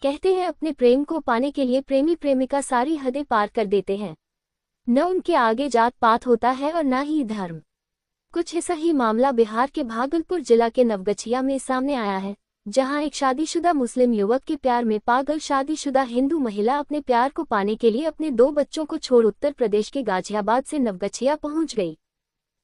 कहते हैं अपने प्रेम को पाने के लिए प्रेमी प्रेमिका सारी हदें पार कर देते हैं। न उनके आगे जात पात होता है और न ही धर्म। कुछ ऐसा ही मामला बिहार के भागलपुर जिला के नवगछिया में सामने आया है, जहां एक शादीशुदा मुस्लिम युवक के प्यार में पागल शादीशुदा हिंदू महिला अपने प्यार को पाने के लिए अपने 2 बच्चों को छोड़ उत्तर प्रदेश के गाजियाबाद से नवगछिया पहुंच गई,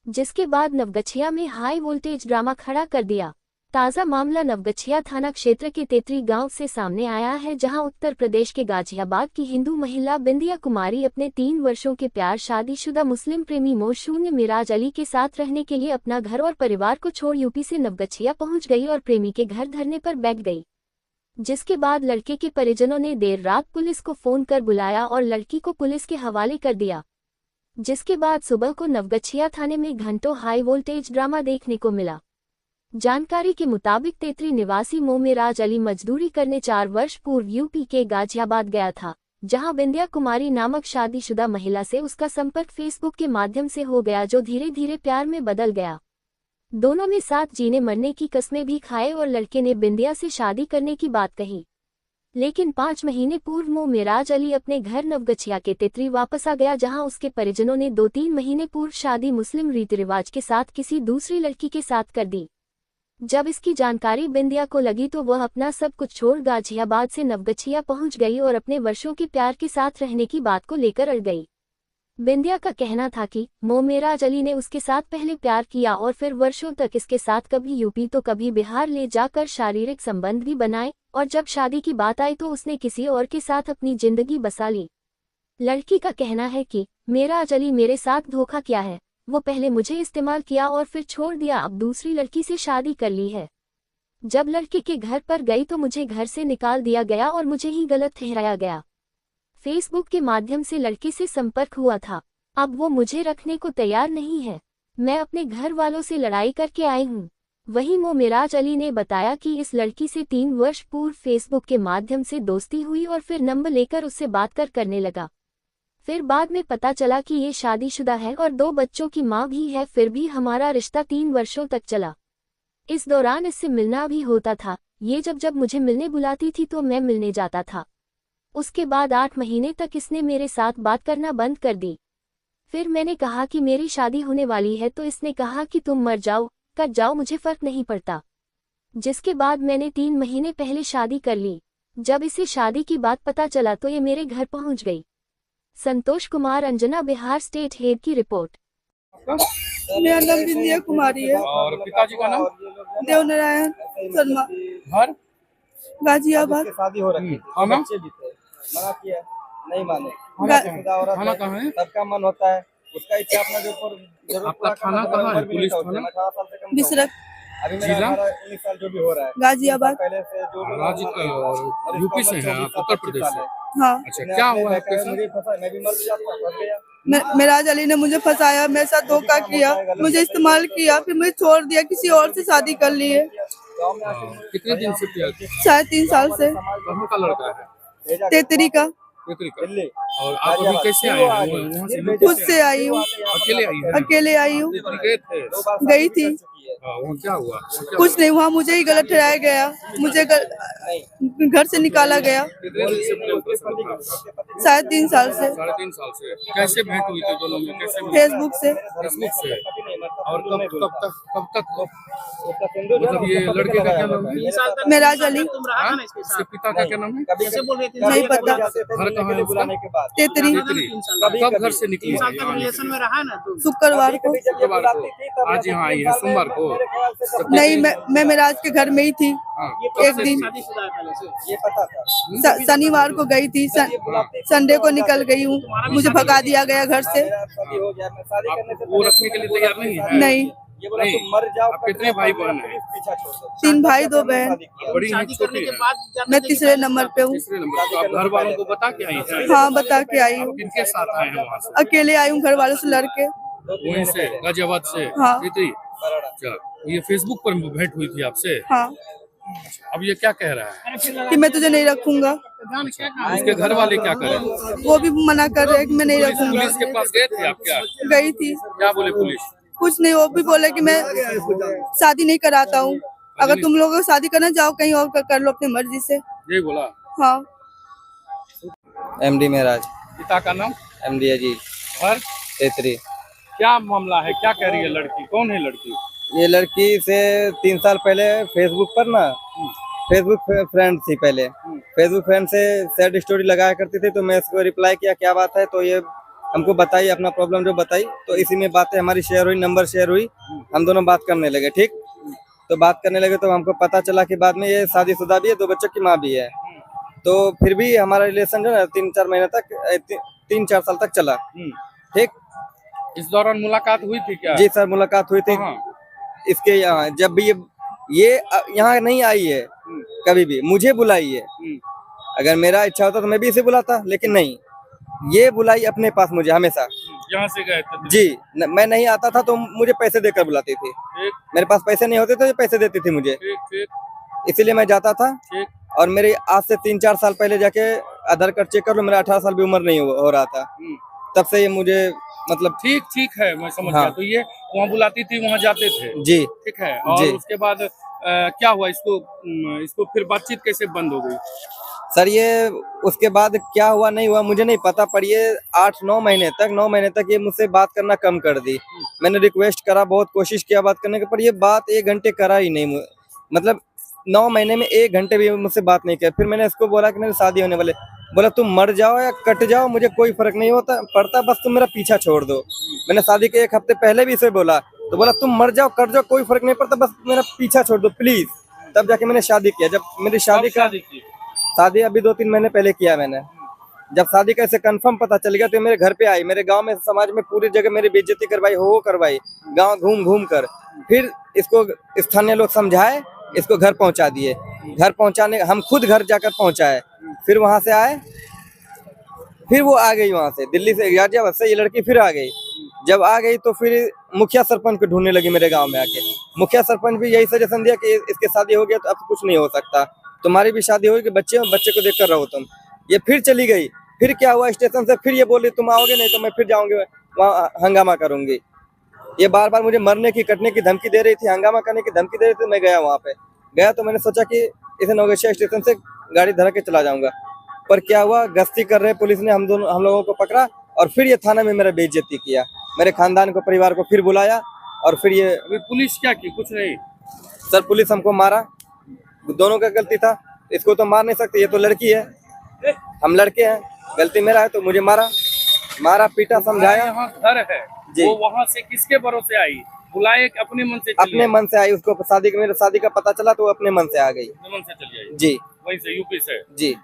जिसके बाद नवगछिया में हाई वोल्टेज ड्रामा खड़ा कर दिया। ताज़ा मामला नवगछिया थाना क्षेत्र के तेतरी गांव से सामने आया है, जहां उत्तर प्रदेश के गाजियाबाद की हिंदू महिला बिंदिया कुमारी अपने 3 वर्षों के प्यार शादीशुदा मुस्लिम प्रेमी मोशून्य मिराज अली के साथ रहने के लिए अपना घर और परिवार को छोड़ यूपी से नवगछिया पहुंच गई और प्रेमी के घर धरने पर बैठ गई, जिसके बाद लड़के के परिजनों ने देर रात पुलिस को फोन कर बुलाया और लड़की को पुलिस के हवाले कर दिया, जिसके बाद सुबह को नवगछिया थाने में घंटों हाई वोल्टेज ड्रामा देखने को मिला। जानकारी के मुताबिक तेतरी निवासी मोमिराज अली मजदूरी करने 4 वर्ष पूर्व यूपी के गाजियाबाद गया था, जहां बिंदिया कुमारी नामक शादीशुदा महिला से उसका संपर्क फेसबुक के माध्यम से हो गया, जो धीरे धीरे प्यार में बदल गया। दोनों ने साथ जीने मरने की कस्में भी खाए और लड़के ने बिंदिया से शादी करने की बात कही। लेकिन 5 महीने पूर्व मोमिराज अली अपने घर नवगछिया के तेतरी वापस आ गया, जहां उसके परिजनों ने 2-3 महीने पूर्व शादी मुस्लिम रीति रिवाज के साथ किसी दूसरी लड़की के साथ कर दी। जब इसकी जानकारी बिंदिया को लगी तो वह अपना सब कुछ छोड़ गाजियाबाद से नवगछिया पहुंच गई और अपने वर्षों के प्यार के साथ रहने की बात को लेकर अड़ गई। बिंदिया का कहना था कि मोमिराज अली ने उसके साथ पहले प्यार किया और फिर वर्षों तक इसके साथ कभी यूपी तो कभी बिहार ले जाकर शारीरिक संबंध भी बनाए, और जब शादी की बात आई तो उसने किसी और के साथ अपनी जिंदगी बसा ली। लड़की का कहना है कि मिराज अली मेरे साथ धोखा किया है, वो पहले मुझे इस्तेमाल किया और फिर छोड़ दिया, अब दूसरी लड़की से शादी कर ली है। जब लड़के के घर पर गई तो मुझे घर से निकाल दिया गया और मुझे ही गलत ठहराया गया। फेसबुक के माध्यम से लड़के से संपर्क हुआ था, अब वो मुझे रखने को तैयार नहीं है। मैं अपने घर वालों से लड़ाई करके आई हूँ। वहीं मोमिराज अली ने बताया कि इस लड़की से 3 वर्ष पूर्व फेसबुक के माध्यम से दोस्ती हुई और फिर नंबर लेकर उससे बात करने लगा। फिर बाद में पता चला कि ये शादीशुदा है और 2 बच्चों की मां भी है, फिर भी हमारा रिश्ता 3 वर्षों तक चला। इस दौरान इससे मिलना भी होता था। ये जब मुझे मिलने बुलाती थी तो मैं मिलने जाता था। उसके बाद 8 महीने तक इसने मेरे साथ बात करना बंद कर दी। फिर मैंने कहा कि मेरी शादी होने वाली है तो इसने कहा कि तुम मर जाओ, कट जाओ, मुझे फर्क नहीं पड़ता। जिसके बाद मैंने 3 महीने पहले शादी कर ली। जब इसे शादी की बात पता चला तो ये मेरे घर पहुंच गई। संतोष कुमार, अंजना, बिहार स्टेट हेड की रिपोर्ट। मेरा नाम बिंदिया कुमारी है और पिताजी का नाम देवनारायण शर्मा, घर गाजियाबाद। शादी हो रखी और मैम? बच्चे भी थे, मना किया, नहीं माने। थाना कहाँ है? सबका मन होता है, उसका इच्छा अपना जो ऊपर आपका थाना कहाँ है? पुलिस थाना? 18 साल से कम बिसरक, अभी मेरा जिला? 18-19 साल जो भी हो रहा है, गाजियाबाद। पहले से जो भी राज्य यूपी से हैं आप, उत्तर प्रदेश से? हाँ, अच्छा, क्या हुआ आपके साथ? मुझे फंसा, मैं भी मर जाता, फंस गया। मिराज अली ने मुझे फंसाया, मेरे साथ धोखा किया, मुझे इस्तेमाल किया, फिर मुझे छोड़ दिया, किसी और से शादी कर ली है। कितने दिन से प्यार? 3.5 साल से। कहाँ का लड़का है? तेतरी का। तेतरी का। और आप अभी कैसे आए हैं? वहाँ से खुद से आई हूँ, अकेले आई हैं? अकेले आई हूँ। तेतरी गए थे? गई थी, वहाँ क्या हुआ? कुछ नहीं, वहाँ मुझे ही गलत ठहराया गया, मुझे घर से निकाला गया। कितने दिन से प्रेम प्रसंग था आपका? 3.5 साल से। 3.5 साल से। कैसे भेंट हुई थी दोनों में? कैसे मिले? फेसबुक से। फेसबुक से। और कब तक मतलब ये लड़के का क्या नाम है? मिराज अली। हाँ? इसके पिता का क्या नाम है? नहीं पता। घर कहाँ है उसका? तेतरी। कब घर से निकली है? शुक्रवार को। शुक्रवार को। आज यहाँ आई है सोमवार को? नहीं, मैं मिराज के घर में ही थी। हाँ, एक दिन ये पता था। शनिवार को गई थी, संडे को निकल गई हूँ, मुझे भगा दिया गया घर से। शादी हो गया, मैं शादी करने से वो रखने के लिए तैयार नहीं है? नहीं। ये बोला तुम मर जाओ। आप कितने भाई बहन हैं? पीछा छोड़ दो। 3 भाई 2 बहन। बड़ी है छोटी है? मैं तीसरे नंबर पे हूँ। तीसरे नंबर पे। आप घर वालों को बता के आई हैं? हाँ, बता के आई हूँ। किनके साथ आए हैं वहाँ से? अकेले आई हूँ, घर वालों से लड़के। वहीं से गाजियाबाद से? हाँ। तेतरी? अच्छा, ये फेसबुक पर भेंट हुई थी आपसे? हाँ, अब ये क्या कह रहा है? कि मैं तुझे नहीं रखूंगा। उसके घर वाले क्या करें? वो भी मना कर रहे हैं कि मैं नहीं रखूंगा। पुलिस के पास गए थे आप क्या? गई थी, क्या बोले पुलिस? कुछ नहीं, वो भी बोले कि मैं शादी नहीं कराता हूँ, अगर तुम लोगों को शादी करना जाओ कहीं और कर लो अपनी मर्जी से। यही बोला? हाँ। एमडी महराज। पिता का नाम? एमडी अजीज। घर? तेतरी। क्या मामला है, क्या कह रही है लड़की, कौन है लड़की? ये लड़की से 3 साल पहले फेसबुक पर ना, फेसबुक फ्रेंड थी पहले। फेसबुक फ्रेंड से सैड स्टोरी लगाया करती थी, तो मैं इसको रिप्लाई किया क्या बात है, तो ये हमको बताई अपना प्रॉब्लम जो बताई, तो इसी में बातें हमारी शेयर हुई, नंबर शेयर हुई, हम दोनों बात करने लगे। ठीक, तो बात करने लगे तो हमको पता चला कि बाद में ये शादीशुदा भी है, 2 बच्चों की माँ भी है। तो फिर भी हमारा रिलेशन जो है 3-4 महीने तक 3-4 साल तक चला। ठीक, इस दौरान मुलाकात हुई थी क्या? जी सर, मुलाकात हुई थी। इसके यहाँ जब भी ये यहाँ नहीं आई है कभी भी, मुझे बुलाई है। अगर मेरा इच्छा होता तो मैं भी इसे बुलाता, लेकिन नहीं, ये बुलाई अपने पास मुझे हमेशा। यहाँ से गए थे? जी, मैं नहीं आता था तो मुझे पैसे देकर बुलाती थी। मेरे पास पैसे नहीं होते तो ये पैसे देती थी मुझे, इसीलिए मैं जाता था। और मेरे आज से 3-4 साल पहले जाके आधार कार्ड चेक कर लो, मेरा 18 साल भी उम्र नहीं हो रहा था, तब से ये मुझे मतलब। ठीक है, मैं समझ गया। तो ये वहाँ बुलाती थी, वहाँ जाते थे? जी, ठीक है। और उसके बाद क्या हुआ, इसको फिर बातचीत कैसे बंद हो गई? सर ये उसके बाद क्या हुआ नहीं हुआ मुझे नहीं पता, पर ये 8-9 महीने तक ये मुझसे बात करना कम कर दी। मैंने रिक्वेस्ट करा, बहुत कोशिश किया बात करने की, पर ये बात 1 घंटे करा ही नहीं। मतलब 9 महीने में 1 घंटे भी मुझसे बात नहीं किया। फिर मैंने इसको बोला कि मेरी शादी होने वाले, बोला तुम मर जाओ या कट जाओ, मुझे कोई फर्क नहीं पड़ता, बस तुम मेरा पीछा छोड़ दो। मैंने शादी के 1 हफ्ते पहले भी इसे बोला, तो बोला तुम मर जाओ कट जाओ, कोई फर्क नहीं पड़ता, बस मेरा पीछा छोड़ दो प्लीज। तब जाके मैंने शादी किया। जब मेरी शादी अभी 2-3 महीने पहले किया मैंने। जब शादी का ऐसे कंफर्म पता चल गया तो मेरे घर पे आई, मेरे गांव में समाज में पूरी जगह मेरी बेइज्जती करवाई, हो करवाई, गांव घूम कर। फिर इसको स्थानीय लोग समझाए, इसको घर पहुंचा दिए। घर पहुंचाने हम खुद घर जाकर पहुंचाए, फिर वहां से आए, फिर वो आ गई वहां से, दिल्ली से, गाजियाबाद से ये लड़की फिर आ गई। जब आ गई तो फिर मुखिया सरपंच को ढूंढने लगी मेरे गांव में आके। मुखिया सरपंच भी यही सजेशन दिया कि इसके शादी हो गया तो अब कुछ नहीं हो सकता, तुम्हारी भी शादी होगी, बच्चे को देखकर रहो तुम। ये फिर चली गई। फिर क्या हुआ, स्टेशन से फिर ये बोली तुम आओगे नहीं तो मैं फिर जाऊंगी वहाँ हंगामा करूंगी। ये बार बार मुझे मरने की कटने की धमकी दे रही थी, हंगामा करने की धमकी दे रही थी। मैं गया वहाँ पे, गया तो मैंने सोचा कि इसे नवगछिया स्टेशन से गाड़ी धरा के चला जाऊंगा, पर क्या हुआ, गश्ती कर रहे पुलिस ने हम लोगों को पकड़ा और फिर ये थाना में मेरा बेइज्जती किया। मेरे खानदान को, परिवार को फिर बुलाया और फिर ये। पुलिस क्या की? कुछ नहीं सर, पुलिस हमको मारा, दोनों का गलती था, इसको तो मार नहीं सकते, ये तो लड़की है, हम लड़के हैं, गलती मेरा है तो मुझे मारा पीटा, समझाया। यहाँ घर है जी। वो वहाँ से किसके भरोसे आई? बुलाए अपने मन से? अपने मन से आई। उसको मेरे शादी का पता चला तो वो अपने मन से आ गई। अपने मन से चली आई? जी, वहीं से, यूपी से? जी।